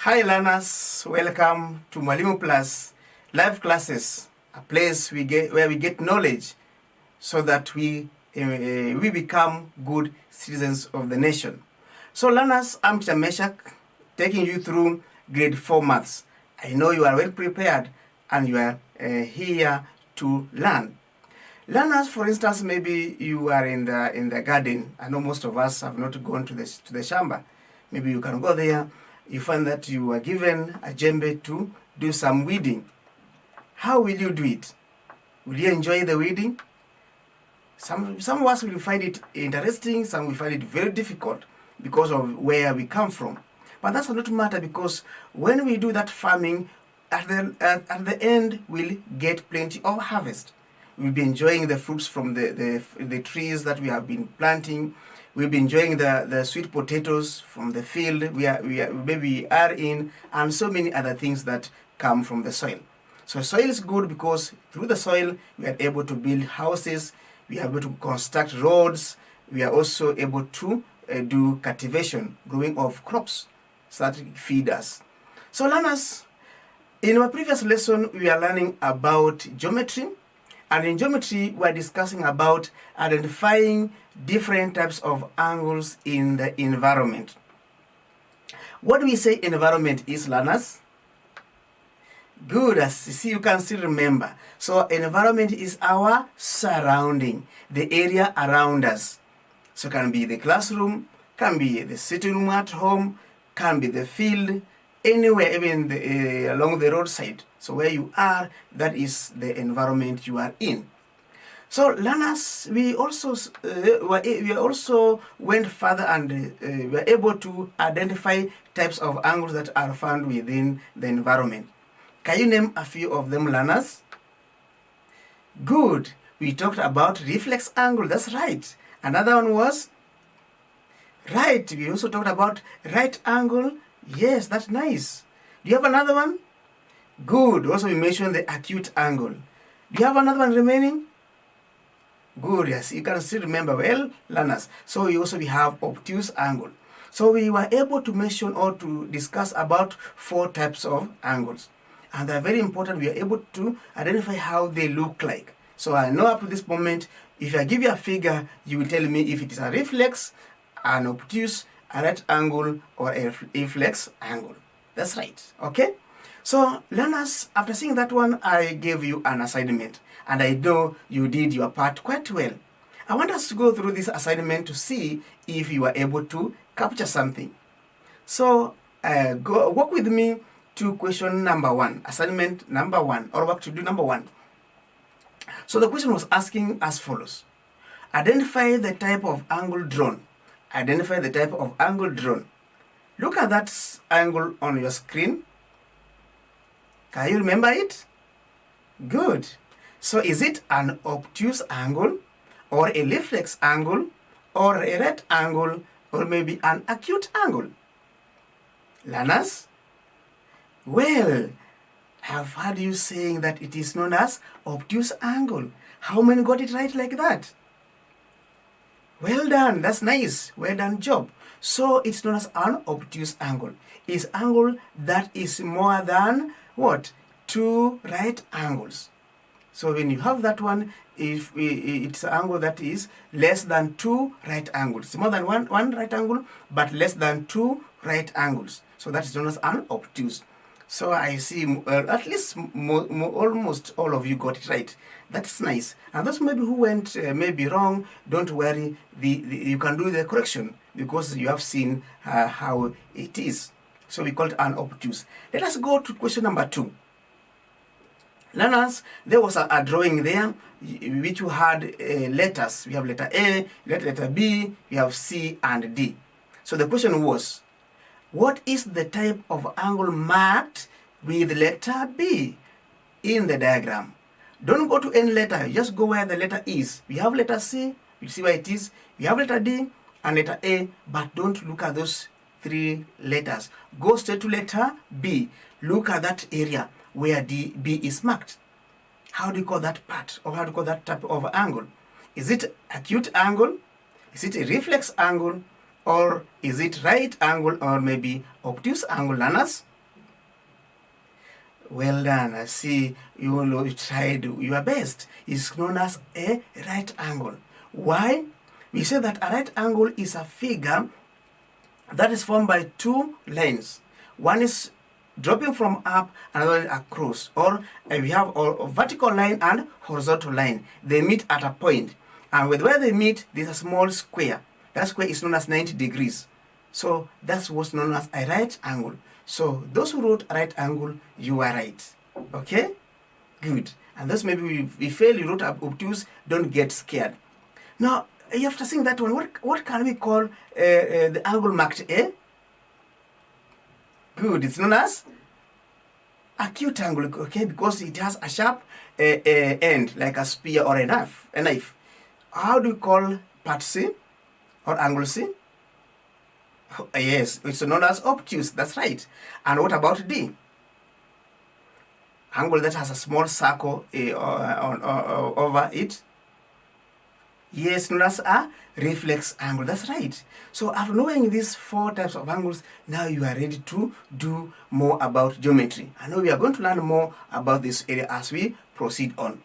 Hi learners, welcome to MwalimuPLUS live classes, a place where we get knowledge so that we become good citizens of the nation. So learners, I'm Teacher Meshak, taking you through grade 4 maths. I know you are well prepared and you are here to learn. Learners, for instance, maybe you are in the garden. I know most of us have not gone to the shamba. Maybe you can go there. You find that you are given a djembe to do some weeding. How will you do it? Will you enjoy the weeding? Some of us will find it interesting, some will find it very difficult because of where we come from. But that does not matter, because when we do that farming, at the end we'll get plenty of harvest. We'll be enjoying the fruits from the trees that we have been planting. We'll be enjoying the sweet potatoes from the field we are in, and so many other things that come from the soil. So soil is good because through the soil we are able to build houses, we are able to construct roads, we are also able to do cultivation, growing of crops, so that feed us. So learners, in our previous lesson we are learning about geometry. And in geometry, we are discussing about identifying different types of angles in the environment. What do we say environment is, learners? Good, as you see, you can still remember. So environment is our surrounding, the area around us. So it can be the classroom, can be the sitting room at home, can be the field, anywhere, even along the roadside. So where you are, that is the environment you are in. So learners, we also went further and were able to identify types of angles that are found within the environment. Can you name a few of them, learners? Good. We talked about reflex angle. That's right. Another one was right. We also talked about right angle. Yes, that's nice. Do you have another one? Good. Also, we mentioned the acute angle. Do you have another one remaining? Good. Yes, you can still remember well, learners. So we have obtuse angle. So we were able to mention or to discuss about 4 types of angles. And they're very important. We are able to identify how they look like. So I know up to this moment, if I give you a figure, you will tell me if it is a reflex, an obtuse, a right angle, or a reflex angle. That's right. Okay? So learners, after seeing that one, I gave you an assignment, and I know you did your part quite well. I want us to go through this assignment to see if you are able to capture something. So walk with me to question number 1, assignment number 1, or work to do number 1. So the question was asking as follows: identify the type of angle drawn. Identify the type of angle drawn. Look at that angle on your screen. Can you remember it? Good. So is it an obtuse angle, or a reflex angle, or a right angle, or maybe an acute angle? Learners? Well, I've heard you saying that it is known as obtuse angle. How many got it right like that? Well done, that's nice. Well done job. So it's known as an obtuse angle. It's angle that is more than what? 2 right angles. So when you have that one, if it's an angle that is less than 2 right angles. It's more than one right angle, but less than 2 right angles. So that is known as an obtuse. So I see at least almost all of you got it right. That's nice. And those maybe who went maybe wrong, don't worry. You can do the correction because you have seen how it is. So we call it an obtuse. Let us go to question number 2. Learners, there was a drawing there which you had letters. We have letter A, letter B, we have C and D. So the question was, what is the type of angle marked with letter B in the diagram? Don't go to any letter, just go where the letter is. We have letter C, you see where it is. We have letter D and letter A, but don't look at those 3 letters. Go straight to letter B. Look at that area where B is marked. How do you call that part, or how do you call that type of angle? Is it acute angle? Is it a reflex angle? Or is it right angle, or maybe obtuse angle, learners? Well done. I see you tried your best. It's known as a right angle. Why? We say that a right angle is a figure that is formed by two lines. One is dropping from up, another across. Or we have a vertical line and horizontal line. They meet at a point. And where they meet, there's a small square. That square is known as 90 degrees. So that's what's known as a right angle. So those who wrote right angle, you are right. Okay? Good. And those maybe we fail, you wrote obtuse, don't get scared. Now, after seeing that one, what can we call the angle marked A? Good. It's known as acute angle, okay, because it has a sharp end, like a spear or a knife. How do we call part C or angle C? Yes, it's known as obtuse. That's right. And what about D? Angle that has a small circle over it. Yes, known as a reflex angle. That's right. So after knowing these four types of angles, now you are ready to do more about geometry. I know we are going to learn more about this area as we proceed on.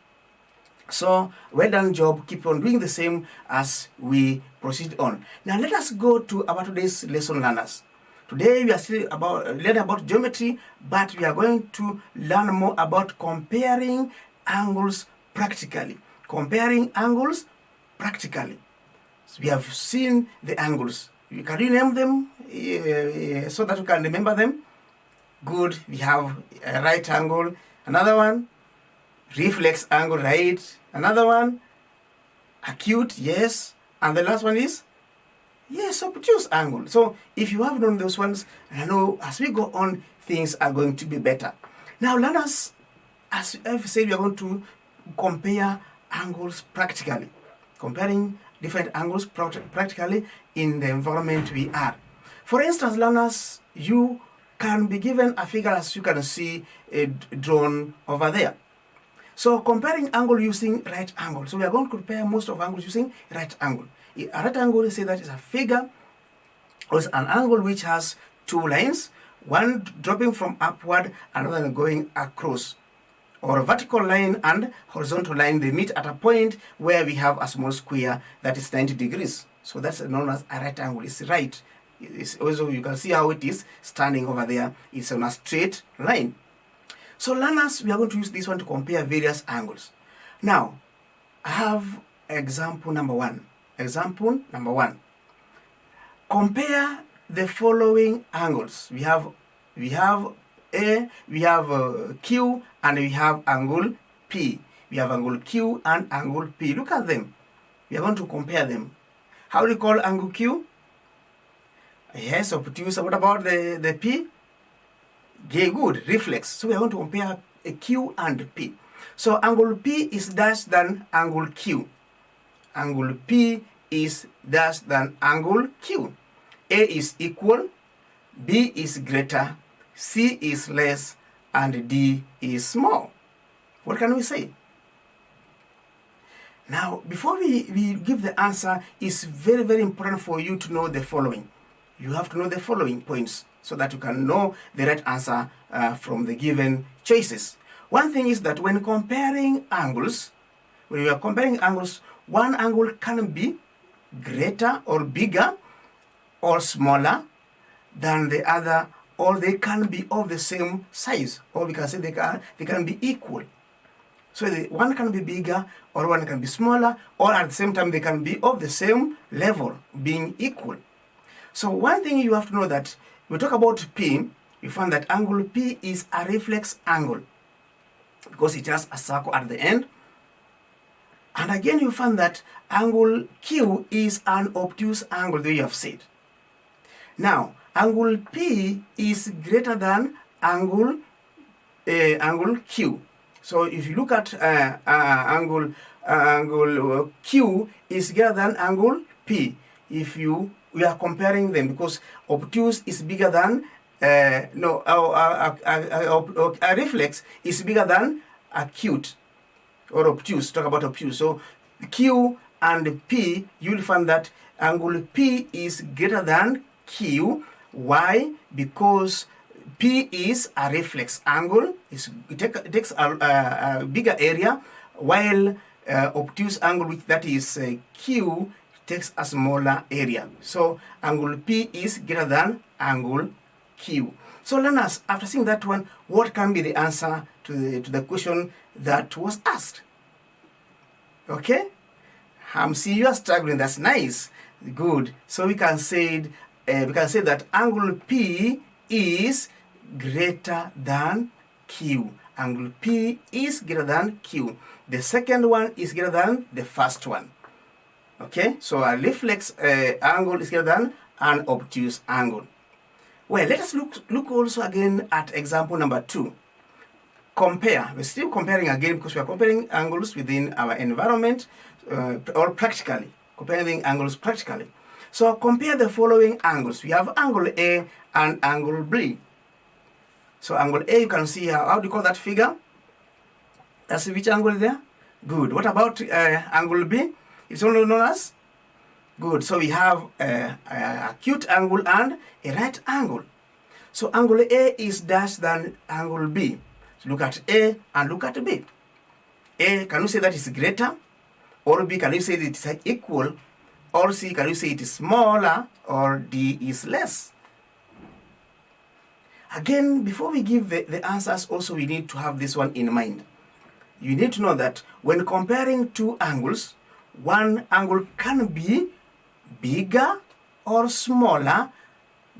So well done job. Keep on doing the same as we proceed on. Now let us go to our today's lesson, learners. Today we are still learning about geometry, but we are going to learn more about comparing angles practically. Comparing angles practically. So we have seen the angles. Can you name them so that you can remember them? Good. We have a right angle. Another one, reflex angle, right? Another one, acute, yes. And the last one is, yes, obtuse angle. So if you have known those ones, I know as we go on, things are going to be better. Now, learners, as I've said, we are going to compare angles practically. Comparing different angles practically in the environment we are. For instance, learners, you can be given a figure as you can see drawn over there. So comparing angle using right angle. So we are going to compare most of angles using right angle. A right angle, say that is a figure or is an angle which has two lines, one dropping from upward, another going across. Or a vertical line and horizontal line, they meet at a point where we have a small square that is 90 degrees. So that's known as a right angle. It's right. It's also, you can see how it is standing over there. It's on a straight line. So learners, we are going to use this one to compare various angles. Now, I have example number one. Example number one. Compare the following angles. We have A, we have Q, and we have angle P. We have angle Q and angle P. Look at them. We are going to compare them. How do you call angle Q? Yes, obtuse. What about the P? Okay, good, reflex. So we are going to compare a Q and P. So angle P is dash than angle Q. Angle P is dash than angle Q. A is equal, B is greater, C is less, and D is small. What can we say? Now, before we give the answer, it's very, very important for you to know the following. You have to know the following points so that you can know the right answer from the given choices. One thing is that when comparing angles, when you are comparing angles, one angle can be greater or bigger or smaller than the other, or they can be of the same size, or we can say they can be equal. So one can be bigger or one can be smaller, or at the same time they can be of the same level, being equal. So one thing you have to know that we talk about P, you find that angle P is a reflex angle because it has a circle at the end. And again you find that angle Q is an obtuse angle, the way you have said. Now, angle P is greater than angle Q. So if you look at angle Q is greater than angle P. If we are comparing them because obtuse is bigger than a reflex is bigger than acute or obtuse. Talk about obtuse. So Q and P, you'll find that angle P is greater than Q. Why? Because P is a reflex angle. It takes a bigger area, while obtuse angle, that is Q, takes a smaller area. So angle P is greater than angle Q. So learners, after seeing that one, what can be the answer to the question that was asked? Okay? I'm seeing you are struggling. That's nice. Good. So we can say that angle P is greater than Q. Angle P is greater than Q. The second one is greater than the first one. Okay? So a reflex angle is greater than an obtuse angle. Well, let us look also again at example number 2. Compare. We're still comparing again because we are comparing angles within our environment or practically. Comparing angles practically. So compare the following angles. We have angle A and angle B. So angle A, you can see how do you call that figure? That's which angle there? Good. What about angle B? It's only known as? Good. So we have a acute angle and a right angle. So angle A is dash than angle B. So look at A and look at B. A, can you say that is greater? Or B, can you say that it is equal? Or C, can you say it is smaller? Or D is less? Again, before we give the answers, also we need to have this one in mind. You need to know that when comparing two angles, one angle can be bigger or smaller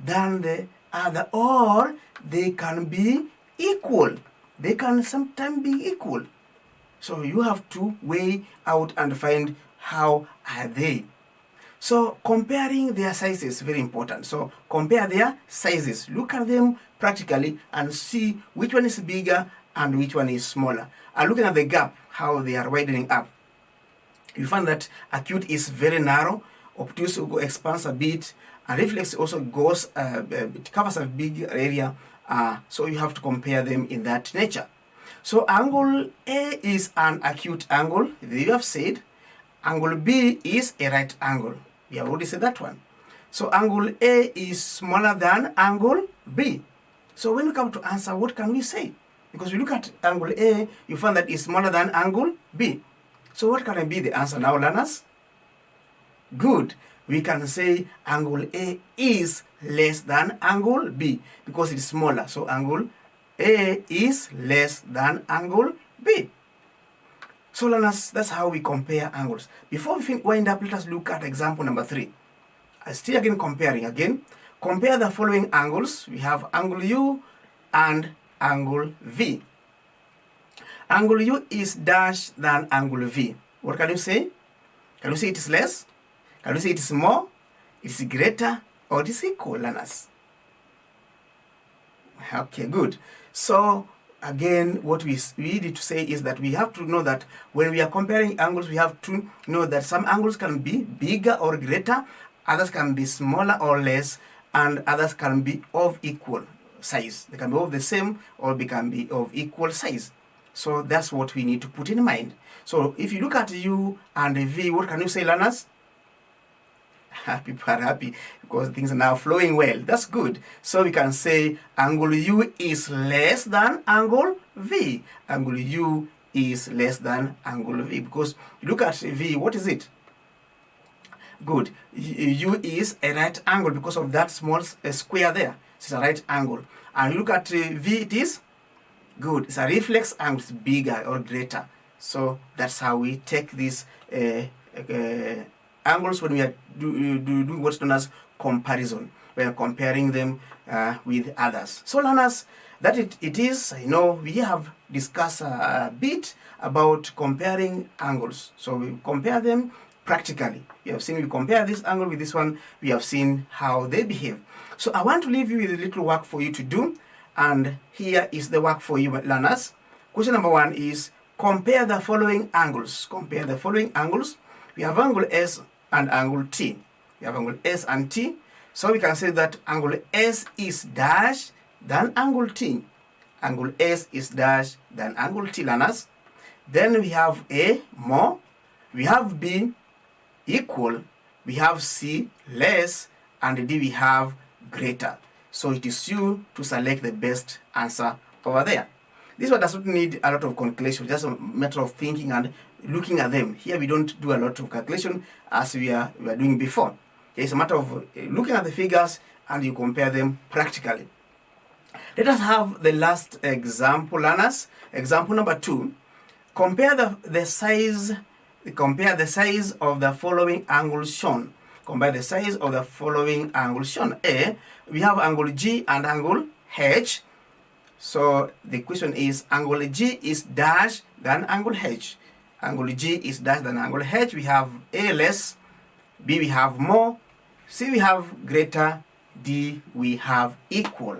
than the other, or they can be equal. They can sometimes be equal. So you have to weigh out and find how are they. So comparing their sizes is very important. So compare their sizes. Look at them practically and see which one is bigger and which one is smaller. And looking at the gap, how they are widening up. You find that acute is very narrow, obtuse expands a bit, and reflex also goes, it covers a big area. So you have to compare them in that nature. So angle A is an acute angle. You have said angle B is a right angle. We have already said that one. So angle A is smaller than angle B. So when we come to answer, what can we say? Because we look at angle A, you find that it's smaller than angle B. So what can be the answer now, learners? Good. We can say angle A is less than angle B because it's smaller. So angle A is less than angle B. So learners, that's how we compare angles. Before we wind up, let us look at example number 3. I still again comparing again. Compare the following angles. We have angle U and angle V. Angle U is dash than angle V. What can you say? Can you say it is less? Can you say it is more? It is greater? Or it is equal, learners? Okay, good. So again, what we need to say is that we have to know that when we are comparing angles, we have to know that some angles can be bigger or greater, others can be smaller or less, and others can be of equal size. They can be of the same or they can be of equal size. So that's what we need to put in mind. So if you look at U and V, what can you say, learners? People are happy because things are now flowing well. That's good. So we can say angle U is less than angle V. Angle U is less than angle V because you look at V, what is it? Good. U is a right angle because of that small square there. It's a right angle. And you look at V, it is good. It's a reflex angle. It's bigger or greater. So that's how we take these angles when we are doing what's known as comparison. We are comparing them with others. So learners, that it is, I know we have discussed a bit about comparing angles. So we compare them practically. You have seen we compare this angle with this one. We have seen how they behave. So I want to leave you with a little work for you to do. And here is the work for you, learners. Question number 1 is compare the following angles. Compare the following angles. We have angle S and angle T. We have angle S and T. So we can say that angle S is dash than angle T. Angle S is dash than angle T, learners. Then we have A, more. We have B, equal. We have C, less. And D, we have greater. So it is you to select the best answer over there. This one does not need a lot of calculation, just a matter of thinking and looking at them. Here we don't do a lot of calculation as we are doing before. It's a matter of looking at the figures and you compare them practically. Let us have the last example, learners. Example number 2. Compare the size of the following angles shown. Compare the size of the following angles shown. A, we have angle G and angle H. So the question is, angle G is dash than angle H. Angle G is dash than angle H. We have A less, B we have more, C we have greater, D we have equal.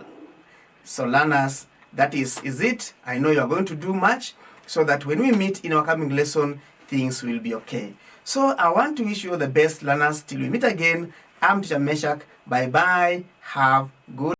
So learners, that is it. I know you are going to do much so that when we meet in our coming lesson, things will be okay. So I want to wish you all the best, learners. Till we meet again, I'm Teacher Meshach. Bye bye. Have good